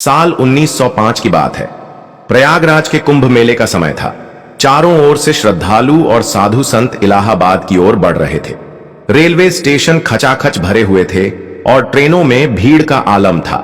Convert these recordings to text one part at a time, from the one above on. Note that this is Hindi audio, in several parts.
साल 1905 की बात है। प्रयागराज के कुंभ मेले का समय था। चारों ओर से श्रद्धालु और साधु संत इलाहाबाद की ओर बढ़ रहे थे। रेलवे स्टेशन खचाखच भरे हुए थे और ट्रेनों में भीड़ का आलम था।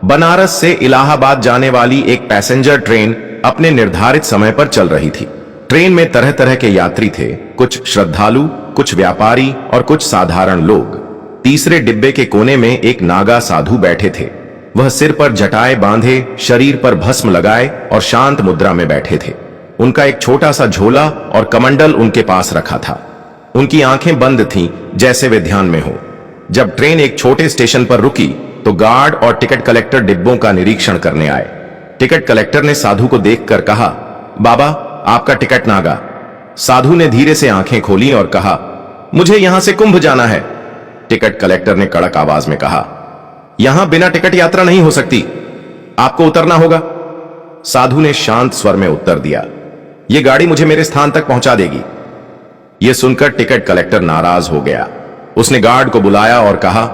बनारस से इलाहाबाद जाने वाली एक पैसेंजर ट्रेन अपने निर्धारित समय पर चल रही थी। ट्रेन में तरह तरह के यात्री थे, कुछ श्रद्धालु, कुछ व्यापारी और कुछ साधारण लोग। तीसरे डिब्बे के कोने में एक नागा साधु बैठे थे। वह सिर पर जटाए बांधे, शरीर पर भस्म लगाए और शांत मुद्रा में बैठे थे। उनका एक छोटा सा झोला और कमंडल उनके पास रखा था। उनकी आंखें बंद थीं, जैसे वे ध्यान में हो। जब ट्रेन एक छोटे स्टेशन पर रुकी तो गार्ड और टिकट कलेक्टर डिब्बों का निरीक्षण करने आए। टिकट कलेक्टर ने साधु को देखकर कहा, बाबा, आपका टिकट नागा। साधु ने धीरे से आंखें खोली और कहा, मुझे यहां से कुंभ जाना है। टिकट कलेक्टर ने कड़क आवाज में कहा, यहां बिना टिकट यात्रा नहीं हो सकती, आपको उतरना होगा। साधु ने शांत स्वर में उत्तर दिया, यह गाड़ी मुझे मेरे स्थान तक पहुंचा देगी। यह सुनकर टिकट कलेक्टर नाराज हो गया। उसने गार्ड को बुलाया और कहा,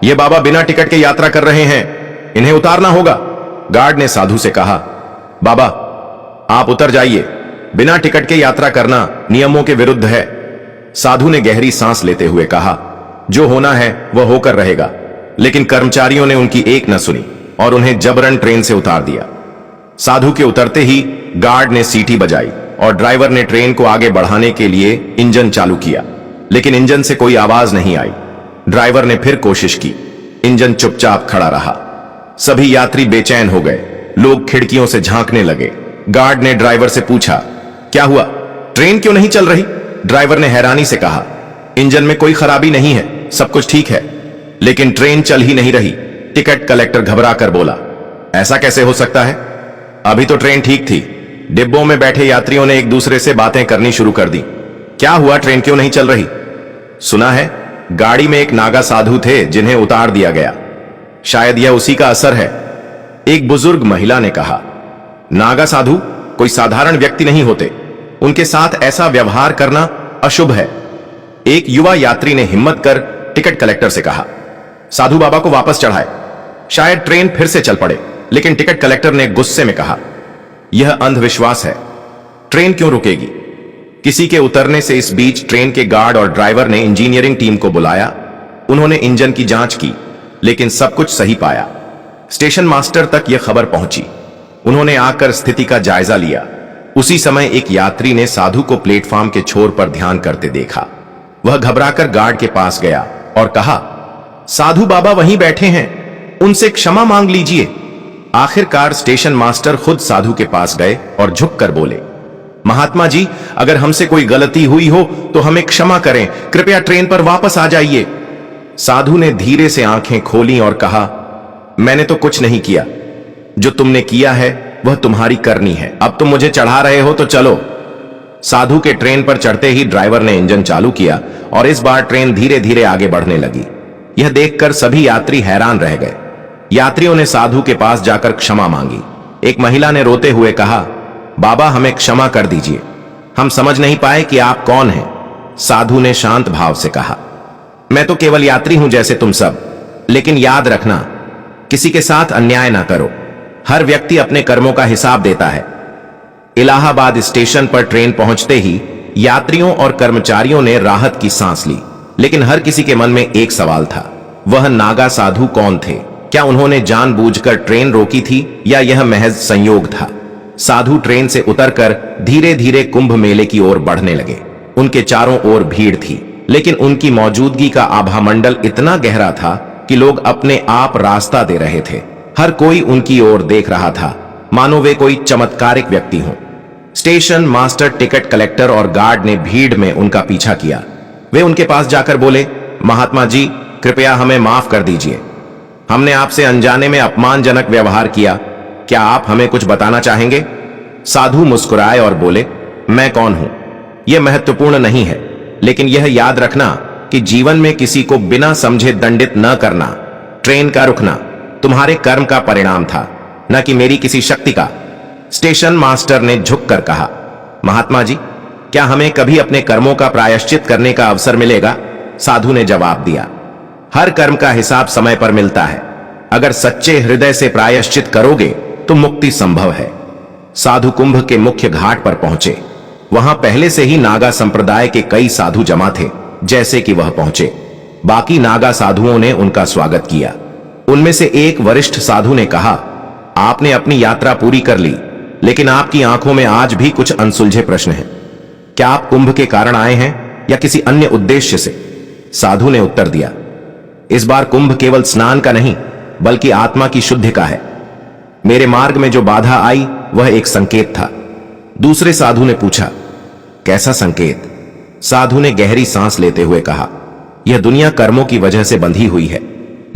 यह बाबा बिना टिकट के यात्रा कर रहे हैं, इन्हें उतारना होगा। गार्ड ने साधु से कहा, बाबा, आप उतर जाइए, बिना टिकट के यात्रा करना नियमों के विरुद्ध है। साधु ने गहरी सांस लेते हुए कहा, जो होना है वह होकर रहेगा। लेकिन कर्मचारियों ने उनकी एक न सुनी और उन्हें जबरन ट्रेन से उतार दिया। साधु के उतरते ही गार्ड ने सीटी बजाई और ड्राइवर ने ट्रेन को आगे बढ़ाने के लिए इंजन चालू किया, लेकिन इंजन से कोई आवाज नहीं आई। ड्राइवर ने फिर कोशिश की, इंजन चुपचाप खड़ा रहा। सभी यात्री बेचैन हो गए, लोग खिड़कियों से झांकने लगे। गार्ड ने ड्राइवर से पूछा, क्या हुआ, ट्रेन क्यों नहीं चल रही? ड्राइवर ने हैरानी से कहा, इंजन में कोई खराबी नहीं है, सब कुछ ठीक है, लेकिन ट्रेन चल ही नहीं रही। टिकट कलेक्टर घबरा कर बोला, ऐसा कैसे हो सकता है? अभी तो ट्रेन ठीक थी। डिब्बों में बैठे यात्रियों ने एक दूसरे से बातें करनी शुरू कर दी। क्या हुआ, ट्रेन क्यों नहीं चल रही? सुना है गाड़ी में एक नागा साधु थे जिन्हें उतार दिया गया, शायद यह उसी का असर है। एक बुजुर्ग महिला ने कहा, नागा साधु कोई साधारण व्यक्ति नहीं होते, उनके साथ ऐसा व्यवहार करना अशुभ है। एक युवा यात्री ने हिम्मत कर टिकट कलेक्टर से कहा, साधु बाबा को वापस चढ़ाए, शायद ट्रेन फिर से चल पड़े। लेकिन टिकट कलेक्टर ने गुस्से में कहा, यह अंधविश्वास है, ट्रेन क्यों रुकेगी? किसी के उतरने से इस बीच ट्रेन के गार्ड और ड्राइवर ने इंजीनियरिंग टीम को बुलाया। उन्होंने इंजन की जांच की, लेकिन सब कुछ सही पाया। स्टेशन मास्टर तक यह खबर पहुंची। उन्होंने आकर स्थिति का जायजा लिया। उसी समय एक यात्री ने साधु को प्लेटफॉर्म के छोर पर ध्यान करते देखा। वह घबराकर गार्ड के पास गया और कहा, साधु बाबा वहीं बैठे हैं, उनसे क्षमा मांग लीजिए। आखिरकार स्टेशन मास्टर खुद साधु के पास गए और झुककर बोले, महात्मा जी, अगर हमसे कोई गलती हुई हो तो हमें क्षमा करें, कृपया ट्रेन पर वापस आ जाइए। साधु ने धीरे से आंखें खोली और कहा, मैंने तो कुछ नहीं किया, जो तुमने किया है वह तुम्हारी करनी है। अब तुम मुझे चढ़ा रहे हो तो चलो। साधु के ट्रेन पर चढ़ते ही ड्राइवर ने इंजन चालू किया और इस बार ट्रेन धीरे धीरे आगे बढ़ने लगी। यह देखकर सभी यात्री हैरान रह गए। यात्रियों ने साधु के पास जाकर क्षमा मांगी। एक महिला ने रोते हुए कहा, बाबा, हमें क्षमा कर दीजिए, हम समझ नहीं पाए कि आप कौन हैं। साधु ने शांत भाव से कहा, मैं तो केवल यात्री हूं जैसे तुम सब, लेकिन याद रखना, किसी के साथ अन्याय ना करो। हर व्यक्ति अपने कर्मों का हिसाब देता है। इलाहाबाद स्टेशन पर ट्रेन पहुंचते ही यात्रियों और कर्मचारियों ने राहत की सांस ली, लेकिन हर किसी के मन में एक सवाल था, वह नागा साधु कौन थे? क्या उन्होंने जानबूझकर ट्रेन रोकी थी या यह महज संयोग था? साधु ट्रेन से उतरकर धीरे धीरे कुंभ मेले की ओर बढ़ने लगे। उनके चारों ओर भीड़ थी, लेकिन उनकी मौजूदगी का आभामंडल इतना गहरा था कि लोग अपने आप रास्ता दे रहे थे। हर कोई उनकी ओर देख रहा था, मानो वे कोई चमत्कारिक व्यक्ति हों। स्टेशन मास्टर, टिकट कलेक्टर और गार्ड ने भीड़ में उनका पीछा किया। वे उनके पास जाकर बोले, महात्मा जी, कृपया हमें माफ कर दीजिए, हमने आपसे अनजाने में अपमानजनक व्यवहार किया, क्या आप हमें कुछ बताना चाहेंगे? साधु मुस्कुराए और बोले, मैं कौन हूं यह महत्वपूर्ण नहीं है, लेकिन यह याद रखना कि जीवन में किसी को बिना समझे दंडित न करना, ट्रेन का रुकना तुम्हारे कर्म का परिणाम था, न कि मेरी किसी शक्ति का। स्टेशन मास्टर ने झुककर कहा, महात्मा जी, क्या हमें कभी अपने कर्मों का प्रायश्चित करने का अवसर मिलेगा? साधु ने जवाब दिया, हर कर्म का हिसाब समय पर मिलता है, अगर सच्चे हृदय से प्रायश्चित करोगे तो मुक्ति संभव है। साधु कुंभ के मुख्य घाट पर पहुंचे। वहां पहले से ही नागा संप्रदाय के कई साधु जमा थे। जैसे कि वह पहुंचे, बाकी नागा साधुओं ने उनका स्वागत किया। उनमें से एक वरिष्ठ साधु ने कहा, आपने अपनी यात्रा पूरी कर ली, लेकिन आपकी आंखों में आज भी कुछ अनसुलझे प्रश्न हैं। क्या आप कुंभ के कारण आए हैं या किसी अन्य उद्देश्य से? साधु ने उत्तर दिया, इस बार कुंभ केवल स्नान का नहीं बल्कि आत्मा की शुद्धि का है। मेरे मार्ग में जो बाधा आई वह एक संकेत था। दूसरे साधु ने पूछा, कैसा संकेत? साधु ने गहरी सांस लेते हुए कहा, यह दुनिया कर्मों की वजह से बंधी हुई है,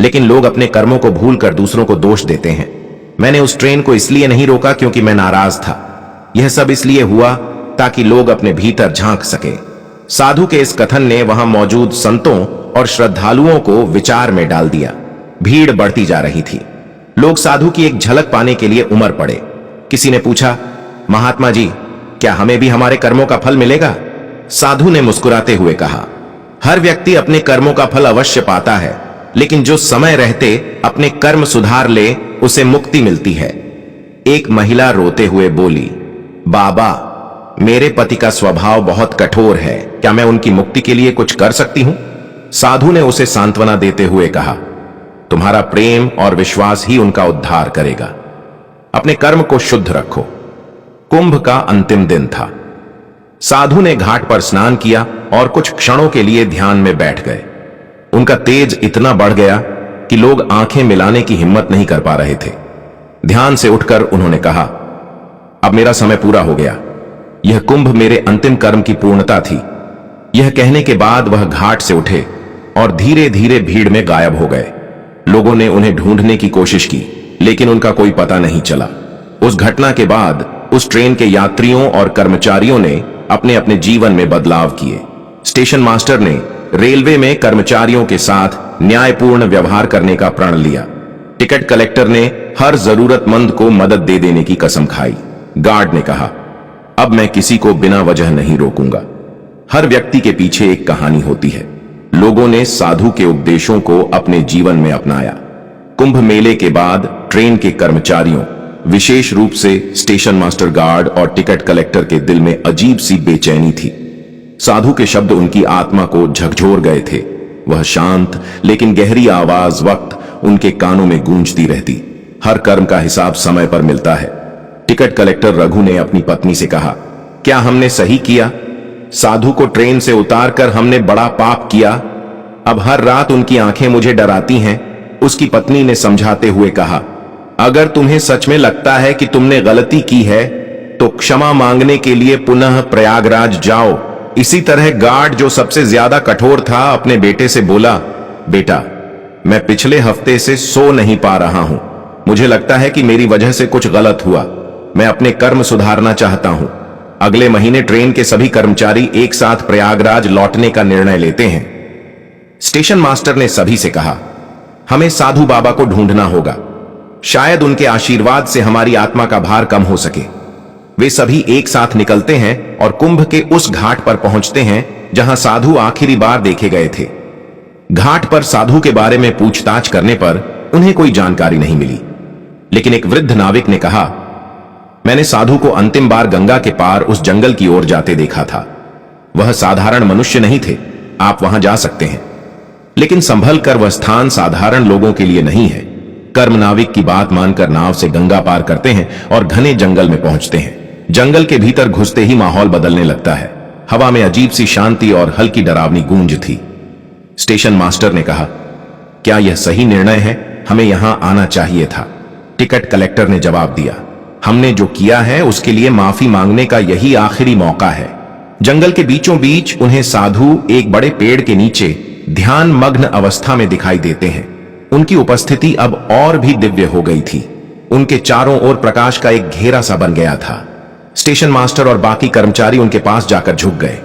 लेकिन लोग अपने कर्मों को भूलकर दूसरों को दोष देते हैं। मैंने उस ट्रेन को इसलिए नहीं रोका क्योंकि मैं नाराज था। यह सब इसलिए हुआ ताकि लोग अपने भीतर झांक सके। साधु के इस कथन ने वहां मौजूद संतों और श्रद्धालुओं को विचार में डाल दिया। भीड़ बढ़ती जा रही थी। लोग साधु की एक झलक पाने के लिए उमड़ पड़े। किसी ने पूछा, महात्मा जी, क्या हमें भी हमारे कर्मों का फल मिलेगा? साधु ने मुस्कुराते हुए कहा, हर व्यक्ति अपने कर्मों का फल अवश्य पाता है, लेकिन जो समय रहते अपने कर्म सुधार ले उसे मुक्ति मिलती है। एक महिला रोते हुए बोली, बाबा, मेरे पति का स्वभाव बहुत कठोर है, क्या मैं उनकी मुक्ति के लिए कुछ कर सकती हूं? साधु ने उसे सांत्वना देते हुए कहा, तुम्हारा प्रेम और विश्वास ही उनका उद्धार करेगा। अपने कर्म को शुद्ध रखो। कुंभ का अंतिम दिन था। साधु ने घाट पर स्नान किया और कुछ क्षणों के लिए ध्यान में बैठ गए। उनका तेज इतना बढ़ गया कि लोग आंखें मिलाने की हिम्मत नहीं कर पा रहे थे। ध्यान से उठकर उन्होंने कहा, अब मेरा समय पूरा हो गया। यह कुंभ मेरे अंतिम कर्म की पूर्णता थी। यह कहने के बाद वह घाट से उठे और धीरे धीरे भीड़ में गायब हो गए। लोगों ने उन्हें ढूंढने की कोशिश की, लेकिन उनका कोई पता नहीं चला। उस घटना के बाद उस ट्रेन के यात्रियों और कर्मचारियों ने अपने अपने जीवन में बदलाव किए। स्टेशन मास्टर ने रेलवे में कर्मचारियों के साथ न्यायपूर्ण व्यवहार करने का प्रण लिया। टिकट कलेक्टर ने हर जरूरतमंद को मदद दे देने की कसम खाई। गार्ड ने कहा, अब मैं किसी को बिना वजह नहीं रोकूंगा। हर व्यक्ति के पीछे एक कहानी होती है। लोगों ने साधु के उपदेशों को अपने जीवन में अपनाया। कुंभ मेले के बाद ट्रेन के कर्मचारियों, विशेष रूप से स्टेशन मास्टर, गार्ड और टिकट कलेक्टर के दिल में अजीब सी बेचैनी थी। साधु के शब्द उनकी आत्मा को झकझोर गए थे। वह शांत लेकिन गहरी आवाज वक्त उनके कानों में गूंजती रहती। हर कर्म का हिसाब समय पर मिलता है। टिकट कलेक्टर रघु ने अपनी पत्नी से कहा, क्या हमने सही किया? साधु को ट्रेन से उतारकर हमने बड़ा पाप किया। अब हर रात उनकी आंखें मुझे डराती हैं। उसकी पत्नी ने समझाते हुए कहा, अगर तुम्हें सच में लगता है कि तुमने गलती की है तो क्षमा मांगने के लिए पुनः प्रयागराज जाओ। इसी तरह गार्ड, जो सबसे ज्यादा कठोर था, अपने बेटे से बोला, बेटा, मैं पिछले हफ्ते से सो नहीं पा रहा हूं। मुझे लगता है कि मेरी वजह से कुछ गलत हुआ। मैं अपने कर्म सुधारना चाहता हूं। अगले महीने ट्रेन के सभी कर्मचारी एक साथ प्रयागराज लौटने का निर्णय लेते हैं। स्टेशन मास्टर ने सभी से कहा, हमें साधु बाबा को ढूंढना होगा। शायद उनके आशीर्वाद से हमारी आत्मा का भार कम हो सके। वे सभी एक साथ निकलते हैं और कुंभ के उस घाट पर पहुंचते हैं जहां साधु आखिरी बार देखे गए थे। घाट पर साधु के बारे में पूछताछ करने पर उन्हें कोई जानकारी नहीं मिली, लेकिन एक वृद्ध नाविक ने कहा, मैंने साधु को अंतिम बार गंगा के पार उस जंगल की ओर जाते देखा था। वह साधारण मनुष्य नहीं थे। आप वहां जा सकते हैं, लेकिन संभल कर वह स्थान साधारण लोगों के लिए नहीं है। कर्म नाविक की बात मानकर नाव से गंगा पार करते हैं और घने जंगल में पहुंचते हैं। जंगल के भीतर घुसते ही माहौल बदलने लगता है। हवा में अजीब सी शांति और हल्की डरावनी गूंज थी। स्टेशन मास्टर ने कहा, क्या यह सही निर्णय है? हमें यहां आना चाहिए था। टिकट कलेक्टर ने जवाब दिया, हमने जो किया है उसके लिए माफी मांगने का यही आखिरी मौका है। जंगल के बीचों बीच उन्हें साधु एक बड़े पेड़ के नीचे ध्यान मग्न अवस्था में दिखाई देते हैं। उनकी उपस्थिति अब और भी दिव्य हो गई थी। उनके चारों ओर प्रकाश का एक घेरा सा बन गया था। स्टेशन मास्टर और बाकी कर्मचारी उनके पास जाकर झुक गए।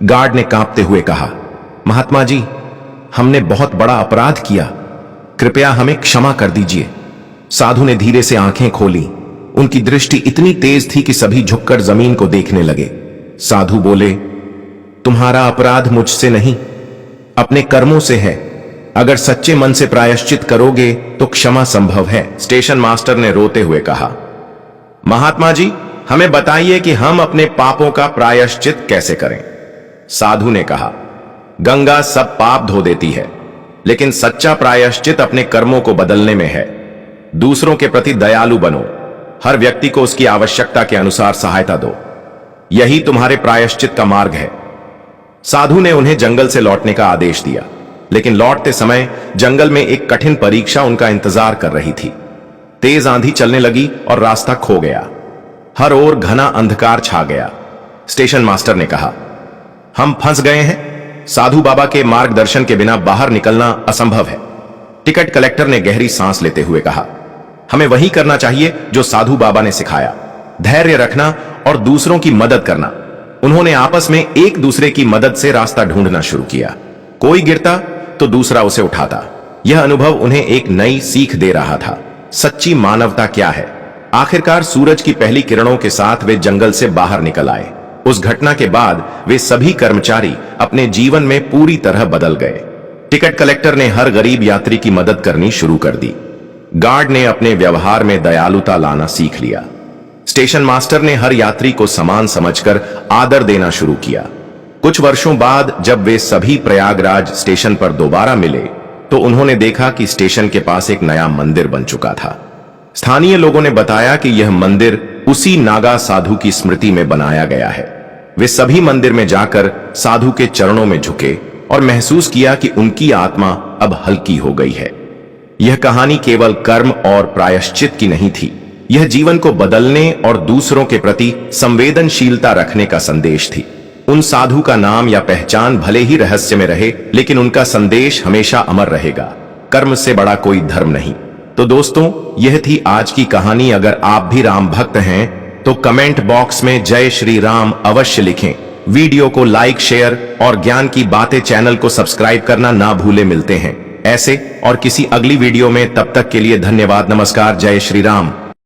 गार्ड ने कांपते हुए कहा, महात्मा जी, हमने बहुत बड़ा अपराध किया। कृपया हमें क्षमा कर दीजिए। साधु ने धीरे से आंखें खोली। उनकी दृष्टि इतनी तेज थी कि सभी झुककर जमीन को देखने लगे। साधु बोले, तुम्हारा अपराध मुझसे नहीं, अपने कर्मों से है। अगर सच्चे मन से प्रायश्चित करोगे तो क्षमा संभव है। स्टेशन मास्टर ने रोते हुए कहा। महात्मा जी, हमें बताइए कि हम अपने पापों का प्रायश्चित कैसे करें। साधु ने कहा, गंगा सब पाप धो देती है, लेकिन सच्चा प्रायश्चित अपने कर्मों को बदलने में है। दूसरों के प्रति दयालु बनो, हर व्यक्ति को उसकी आवश्यकता के अनुसार सहायता दो, यही तुम्हारे प्रायश्चित का मार्ग है। साधु ने उन्हें जंगल से लौटने का आदेश दिया, लेकिन लौटते समय जंगल में एक कठिन परीक्षा उनका इंतजार कर रही थी। तेज आंधी चलने लगी और रास्ता खो गया। हर ओर घना अंधकार छा गया। स्टेशन मास्टर ने कहा, हम फंस गए हैं। साधु बाबा के मार्गदर्शन के बिना बाहर निकलना असंभव है। टिकट कलेक्टर ने गहरी सांस लेते हुए कहा, हमें वही करना चाहिए जो साधु बाबा ने सिखाया, धैर्य रखना और दूसरों की मदद करना। उन्होंने आपस में एक दूसरे की मदद से रास्ता ढूंढना शुरू किया। कोई गिरता तो दूसरा उसे उठाता। यह अनुभव उन्हें एक नई सीख दे रहा था। सच्ची मानवता क्या है। आखिरकार सूरज की पहली किरणों के साथ वे जंगल से बाहर निकल आए। उस घटना के बाद वे सभी कर्मचारी अपने जीवन में पूरी तरह बदल गए। टिकट कलेक्टर ने हर गरीब यात्री की मदद करनी शुरू कर दी। गार्ड ने अपने व्यवहार में दयालुता लाना सीख लिया। स्टेशन मास्टर ने हर यात्री को समान समझकर आदर देना शुरू किया। कुछ वर्षों बाद जब वे सभी प्रयागराज स्टेशन पर दोबारा मिले तो उन्होंने देखा कि स्टेशन के पास एक नया मंदिर बन चुका था। स्थानीय लोगों ने बताया कि यह मंदिर उसी नागा साधु की स्मृति में बनाया गया है। वे सभी मंदिर में जाकर साधु के चरणों में झुके और महसूस किया कि उनकी आत्मा अब हल्की हो गई है। यह कहानी केवल कर्म और प्रायश्चित की नहीं थी, यह जीवन को बदलने और दूसरों के प्रति संवेदनशीलता रखने का संदेश थी। उन साधु का नाम या पहचान भले ही रहस्य में रहे, लेकिन उनका संदेश हमेशा अमर रहेगा। कर्म से बड़ा कोई धर्म नहीं। तो दोस्तों, यह थी आज की कहानी। अगर आप भी राम भक्त हैं तो कमेंट बॉक्स में जय श्री राम अवश्य लिखें। वीडियो को लाइक, शेयर और ज्ञान की बातें चैनल को सब्सक्राइब करना ना भूले। मिलते हैं ऐसे और किसी अगली वीडियो में, तब तक के लिए धन्यवाद। नमस्कार। जय श्री राम।